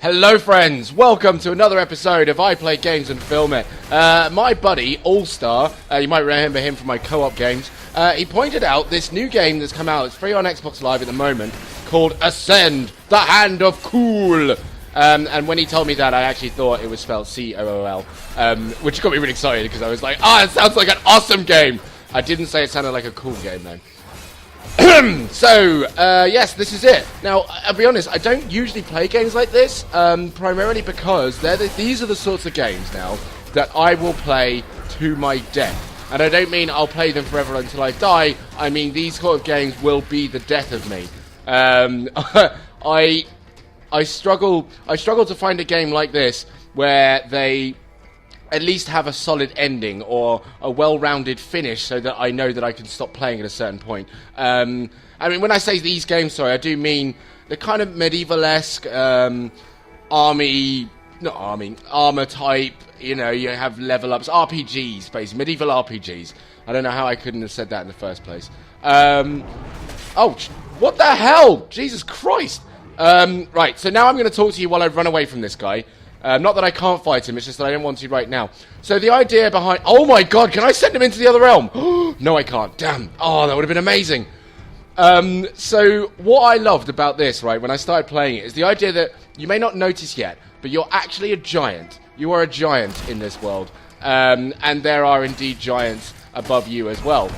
Hello friends, welcome to another episode of I Play Games and Film It. My buddy, All-Star, you might remember him from my co-op games, he pointed out this new game that's come out, it's free on Xbox Live at the moment, called Ascend, the Hand of Cool. And when he told me that, I actually thought it was spelled C-O-O-L, which got me really excited because I was like, it sounds like an awesome game. I didn't say it sounded like a cool game though. So, yes, this is it. Now, I'll be honest, I don't usually play games like this, primarily because these are the sorts of games now that I will play to my death. And I don't mean I'll play them forever until I die, I mean these sort of games will be the death of me. I struggle to find a game like this where they at least have a solid ending or a well-rounded finish so that I know that I can stop playing at a certain point. I mean, when I say these games, sorry, I do mean the kind of medieval-esque armor type, you know, you have level-ups, RPGs, basically, medieval RPGs. I don't know how I couldn't have said that in the first place. Oh, what the hell? Jesus Christ! Right, so now I'm going to talk to you while I run away from this guy. Not that I can't fight him, it's just that I don't want to right now. So the idea behind... Oh my god, can I send him into the other realm? No, I can't. Damn. Oh, that would have been amazing. So what I loved about this, right, when I started playing it, is the idea that you may not notice yet, but you're actually a giant. You are a giant in this world. And there are indeed giants above you as well.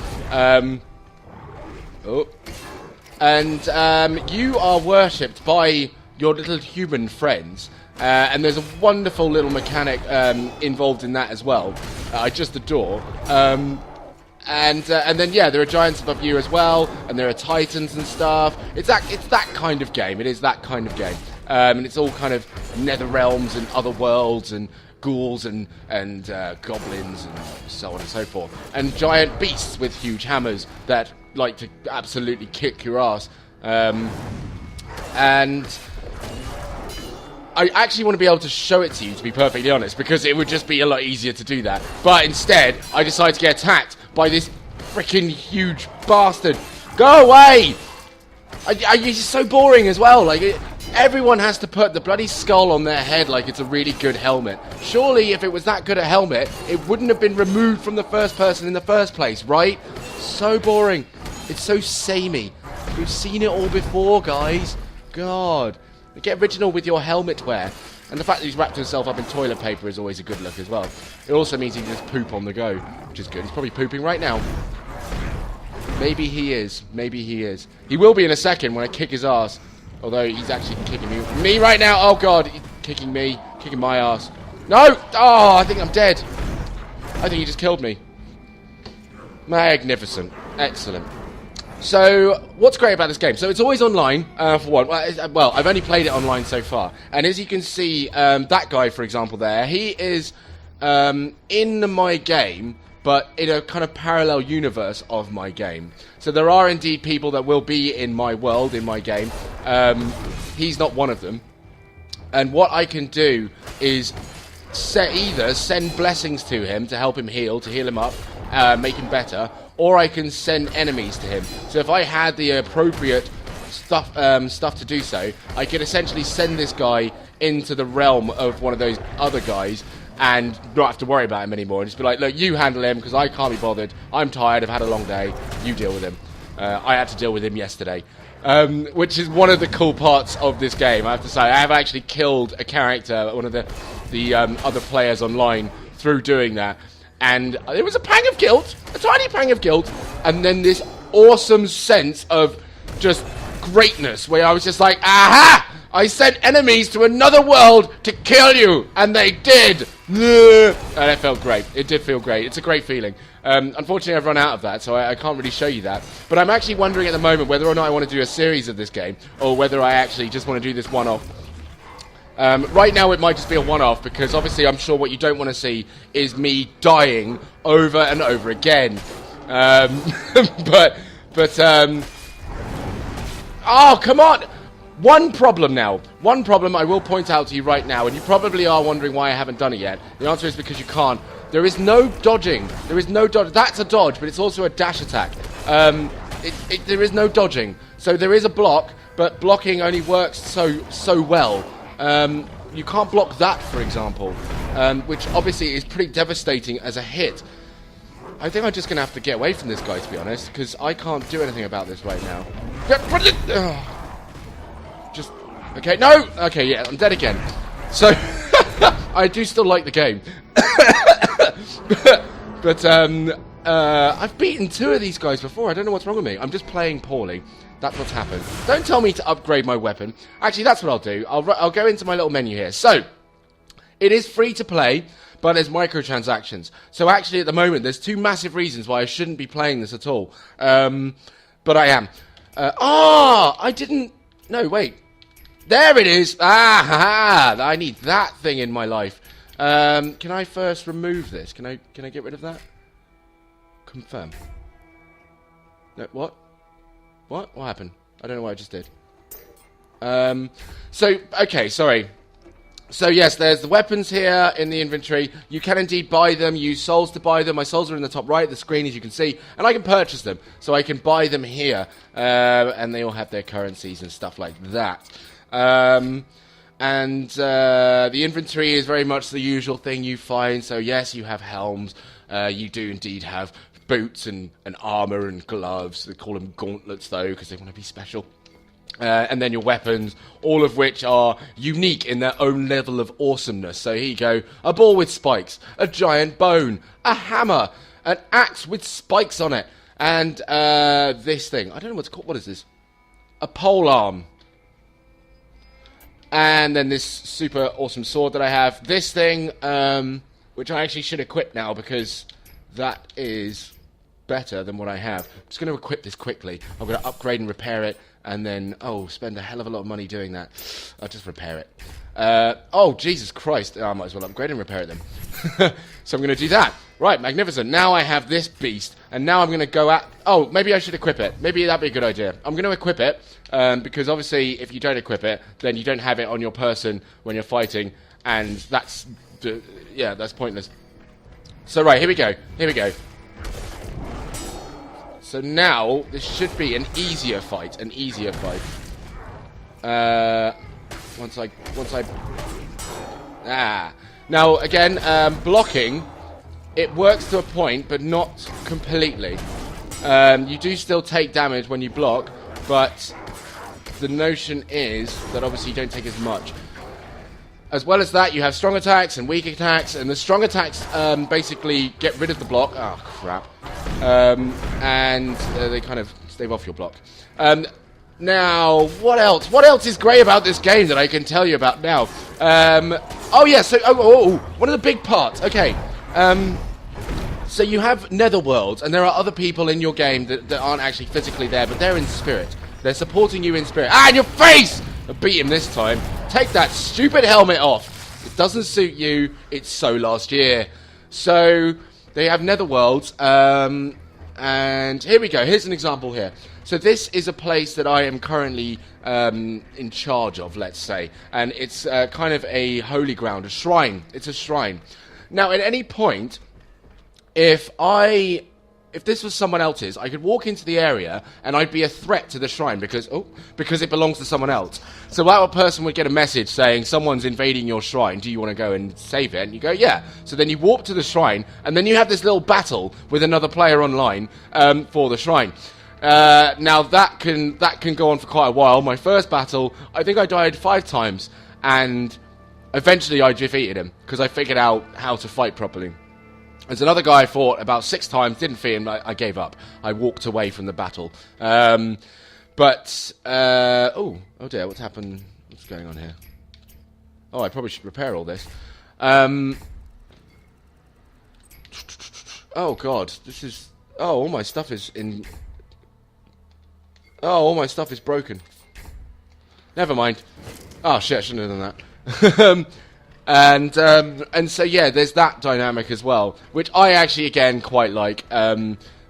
You are worshipped by your little human friends. And there's a wonderful little mechanic involved in that as well. I just adore. And then yeah, there are giants above you as well, and there are titans and stuff. It's that kind of game. It is that kind of game. And it's all kind of nether realms and other worlds and ghouls and goblins and so on and so forth. And giant beasts with huge hammers that like to absolutely kick your ass. And I actually want to be able to show it to you, to be perfectly honest, because it would just be a lot easier to do that. But instead, I decided to get attacked by this freaking huge bastard. Go away! It's so boring as well. Like, everyone has to put the bloody skull on their head like it's a really good helmet. Surely, if it was that good a helmet, it wouldn't have been removed from the first person in the first place, right? So boring. It's so samey. We've seen it all before, guys. God. Get original with your helmet wear. And the fact that he's wrapped himself up in toilet paper is always a good look as well. It also means he can just poop on the go, which is good. He's probably pooping right now. Maybe he is. Maybe he is. He will be in a second when I kick his ass. Although he's actually kicking me right now. Oh god, he's kicking me. Kicking my ass. No! Oh, I think I'm dead. I think he just killed me. Magnificent. Excellent. So, what's great about this game? So, it's always online, for one. Well, I've only played it online so far. And as you can see, that guy, for example, there, he is in my game, but in a kind of parallel universe of my game. So, there are indeed people that will be in my world, in my game. He's not one of them. And what I can do is either send blessings to him to help him heal, to heal him up, make him better, or I can send enemies to him. So if I had the appropriate stuff to do so, I could essentially send this guy into the realm of one of those other guys and not have to worry about him anymore. And just be like, look, you handle him because I can't be bothered. I'm tired. I've had a long day. You deal with him. I had to deal with him yesterday. Which is one of the cool parts of this game, I have to say. I have actually killed a character, one of the other players online, through doing that. And it was a pang of guilt, a tiny pang of guilt, and then this awesome sense of just greatness, where I was just like, aha! I sent enemies to another world to kill you, and they did! And it felt great. It did feel great. It's a great feeling. Unfortunately, I've run out of that, so I can't really show you that. But I'm actually wondering at the moment whether or not I want to do a series of this game, or whether I actually just want to do this one-off. Right now it might just be a one-off, because obviously I'm sure what you don't want to see is me dying over and over again. Oh, come on! One problem I will point out to you right now, and you probably are wondering why I haven't done it yet. The answer is because you can't. There is no dodging. There is no dodge. That's a dodge, but it's also a dash attack. There is no dodging. So there is a block, but blocking only works so well. You can't block that, for example, which obviously is pretty devastating as a hit. I think I'm just going to have to get away from this guy, to be honest, because I can't do anything about this right now. Just... Okay, no! Okay, yeah, I'm dead again. So, I do still like the game. But, I've beaten 2 of these guys before. I don't know what's wrong with me. I'm just playing poorly. That's what's happened. Don't tell me to upgrade my weapon. Actually, that's what I'll do. I'll go into my little menu here. So, it is free to play, but there's microtransactions. So actually, at the moment, there's 2 massive reasons why I shouldn't be playing this at all. But I am. I didn't... No, wait. There it is. I need that thing in my life. Can I first remove this? Can I get rid of that? Confirm. No, what? What happened? I don't know what I just did. Okay, sorry. So yes, there's the weapons here in the inventory. You can indeed buy them, use souls to buy them. My souls are in the top right of the screen, as you can see, and I can purchase them. So I can buy them here, and they all have their currencies and stuff like that. The inventory is very much the usual thing you find. So yes, you have helms. You do indeed have boots and armor and gloves. They call them gauntlets, though, because they want to be special. And then your weapons, all of which are unique in their own level of awesomeness. So here you go, a ball with spikes, a giant bone, a hammer, an axe with spikes on it, and this thing. I don't know what it's called. What is this? A pole arm. And then this super awesome sword that I have. This thing, which I actually should equip now because that is better than what I have. I'm just going to equip this quickly. I'm going to upgrade and repair it. And then, spend a hell of a lot of money doing that. I'll just repair it. Jesus Christ. I might as well upgrade and repair it then. So I'm going to do that. Right, magnificent. Now I have this beast. And now I'm going to go at... Oh, maybe I should equip it. Maybe that'd be a good idea. I'm going to equip it. Because obviously, if you don't equip it, then you don't have it on your person when you're fighting. And that's... that's pointless. So, right, here we go. So now, this should be an easier fight. Now, again, blocking, it works to a point, but not completely. You do still take damage when you block, but the notion is that obviously you don't take as much. As well as that, you have strong attacks and weak attacks, and the strong attacks basically get rid of the block. Oh, crap. And they kind of stave off your block. Now, what else? What else is great about this game that I can tell you about now? One of the big parts. Okay. So you have Netherworlds, and there are other people in your game that aren't actually physically there, but they're in spirit. They're supporting you in spirit. In your face! I beat him this time. Take that stupid helmet off. It doesn't suit you. It's so last year. So they have Netherworlds, and here we go. Here's an example here. So this is a place that I am currently in charge of, let's say, and it's kind of a holy ground, a shrine. It's a shrine. Now, at any point, if this was someone else's, I could walk into the area and I'd be a threat to the shrine because it belongs to someone else. So that person would get a message saying someone's invading your shrine. Do you want to go and save it? And you go, yeah. So then you walk to the shrine and then you have this little battle with another player online for the shrine. Now that can go on for quite a while. My first battle, I think I died 5 times, and eventually I defeated him because I figured out how to fight properly. There's another guy I fought about 6 times, didn't defeat him, I gave up. I walked away from the battle. Oh dear, what's happened? What's going on here? Oh, I probably should repair all this. Oh god, this is... Oh, all my stuff is in... Oh, all my stuff is broken. Never mind. Oh shit, I shouldn't have done that. And so yeah, there's that dynamic as well, which I actually again quite like,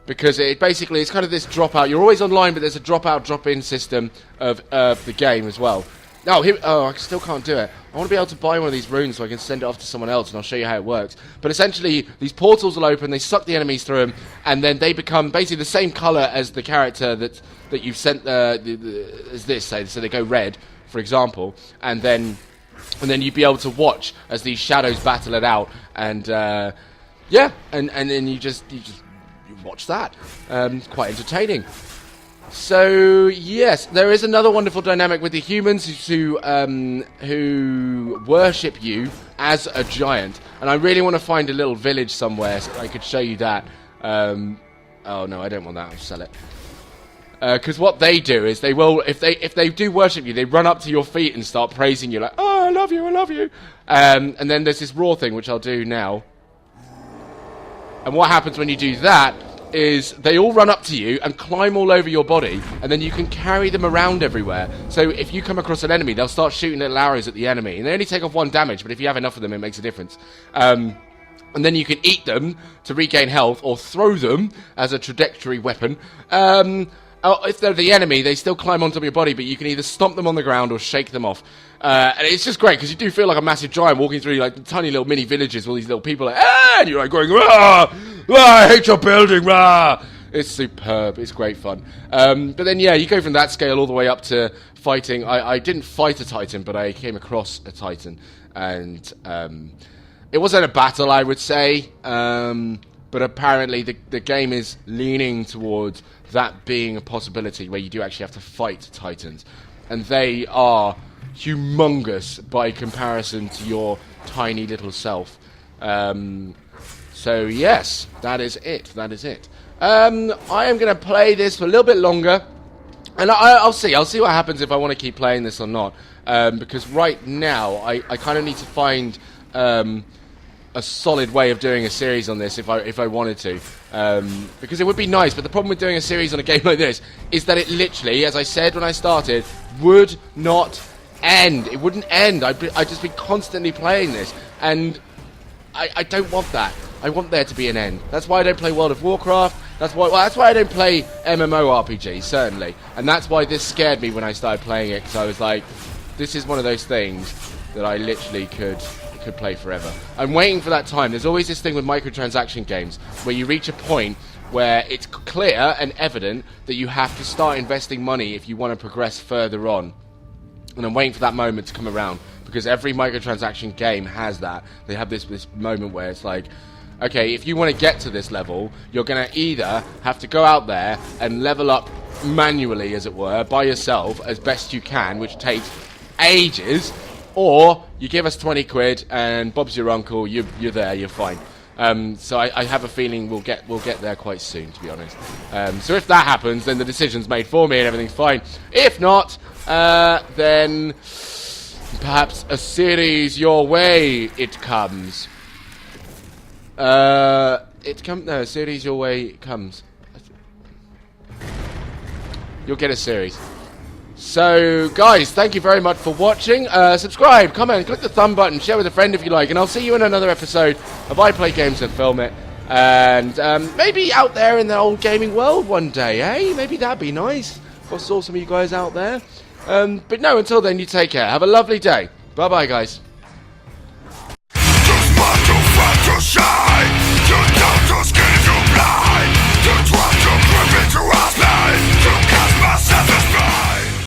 because it basically it's kind of this dropout. You're always online, but there's a dropout, drop-in system of the game as well. I still can't do it. I want to be able to buy one of these runes so I can send it off to someone else, and I'll show you how it works. But essentially, these portals will open, they suck the enemies through them, and then they become basically the same color as the character that you've sent as this, say, so they go red, for example, and then and then you'd be able to watch as these shadows battle it out, and yeah, and then you watch that. It's quite entertaining. So yes, there is another wonderful dynamic with the humans who worship you as a giant, and I really want to find a little village somewhere so I could show you that. Oh no, I don't want that. I'll sell it. Because what they do is they will, if they do worship you, they run up to your feet and start praising you, like, oh, I love you, I love you. And then there's this raw thing, which I'll do now. And what happens when you do that is they all run up to you and climb all over your body, and then you can carry them around everywhere. So if you come across an enemy, they'll start shooting little arrows at the enemy, and they only take off 1 damage, but if you have enough of them, it makes a difference. And then you can eat them to regain health, or throw them as a trajectory weapon. If they're the enemy, they still climb onto your body, but you can either stomp them on the ground or shake them off. And it's just great, because you do feel like a massive giant walking through like tiny little mini villages with all these little people, like, ah! And you're like going, rah! Rah! I hate your building, rah! It's superb. It's great fun. But then, yeah, you go from that scale all the way up to fighting. I didn't fight a Titan, but I came across a Titan. And it wasn't a battle, I would say. But apparently the game is leaning towards that being a possibility where you do actually have to fight Titans. And they are humongous by comparison to your tiny little self. So yes, that is it. That is it. I am going to play this for a little bit longer. And I'll see. I'll see what happens if I want to keep playing this or not. Because right now, I kind of need to find a solid way of doing a series on this if I wanted to. Because it would be nice, but the problem with doing a series on a game like this is that it literally, as I said when I started, would not end. It wouldn't end. I'd just be constantly playing this. And I don't want that. I want there to be an end. That's why I don't play World of Warcraft. That's why I don't play MMORPGs, certainly. And that's why this scared me when I started playing it, because I was like, this is one of those things that I literally could play forever. I'm waiting for that time. There's always this thing with microtransaction games where you reach a point where it's clear and evident that you have to start investing money if you want to progress further on. And I'm waiting for that moment to come around, because every microtransaction game has that. They have this moment where it's like, okay, if you want to get to this level, you're going to either have to go out there and level up manually, as it were, by yourself as best you can, which takes ages, or you give us 20 quid and Bob's your uncle, you're there, you're fine. So I have a feeling we'll get there quite soon, to be honest. So if that happens, then the decision's made for me and everything's fine. If not, then perhaps a series your way it comes. No, a series your way comes. You'll get a series. So, guys, thank you very much for watching. Subscribe, comment, click the thumb button, share with a friend if you like, and I'll see you in another episode of I Play Games and Film It. And maybe out there in the old gaming world one day, eh? Maybe that'd be nice. I saw some of you guys out there. But no, until then, you take care. Have a lovely day. Bye-bye, guys.